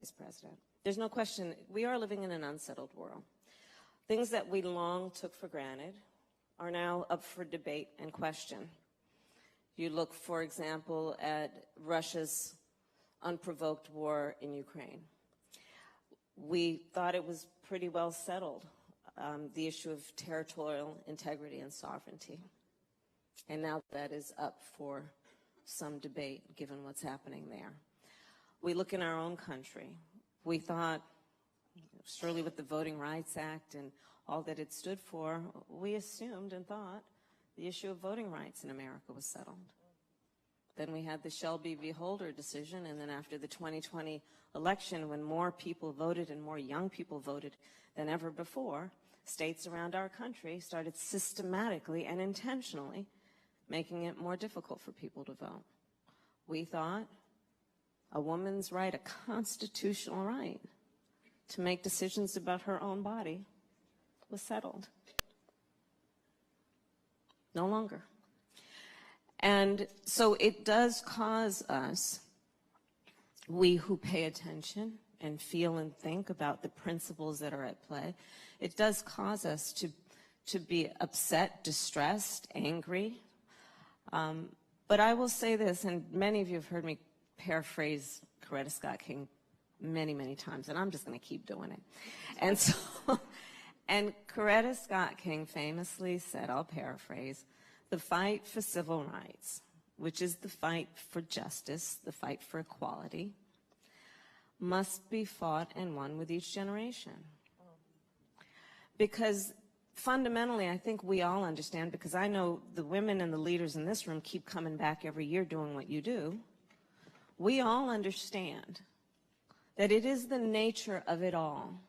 Vice President. There's no question, we are living in an unsettled world. Things that we long took for granted are now up for debate and question. You look, for example, at Russia's unprovoked war in Ukraine. We thought it was pretty well settled, the issue of territorial integrity and sovereignty. And now that is up for some debate, given what's happening there. We look in our own country. We thought, surely with the Voting Rights Act and all that it stood for, we assumed and thought the issue of voting rights in America was settled. Then we had the Shelby v. Holder decision, and then after the 2020 election, when more people voted and more young people voted than ever before, states around our country started systematically and intentionally making it more difficult for people to vote. We thought a woman's right, a constitutional right, to make decisions about her own body was settled. No longer. And so it does cause us, we who pay attention and feel and think about the principles that are at play, it does cause us to be upset, distressed, angry. But I will say this, and many of you have heard me paraphrase Coretta Scott King many, many times, and I'm just going to keep doing it. And so, and Coretta Scott King famously said, I'll paraphrase, the fight for civil rights, which is the fight for justice, the fight for equality, must be fought and won with each generation. Because fundamentally, I think we all understand, because I know the women and the leaders in this room keep coming back every year doing what you do. We all understand that it is the nature of it all,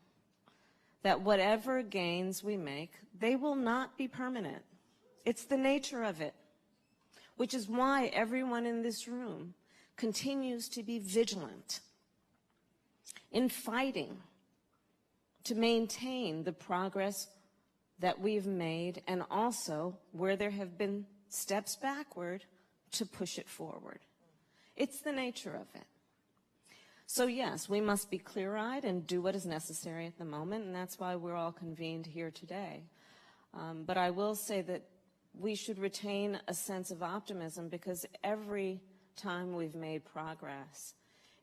that whatever gains we make, they will not be permanent. It's the nature of it, which is why everyone in this room continues to be vigilant in fighting to maintain the progress that we've made, and also where there have been steps backward to push it forward. It's the nature of it. So yes, we must be clear-eyed and do what is necessary at the moment, and that's why we're all convened here today. But I will say that we should retain a sense of optimism, because every time we've made progress,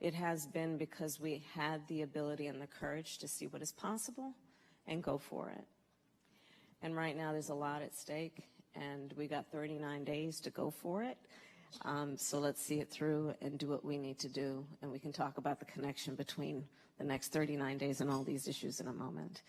it has been because we had the ability and the courage to see what is possible and go for it. And right now there's a lot at stake, and we got 39 days to go for it. So let's see it through and do what we need to do, and we can talk about the connection between the next 39 days and all these issues in a moment.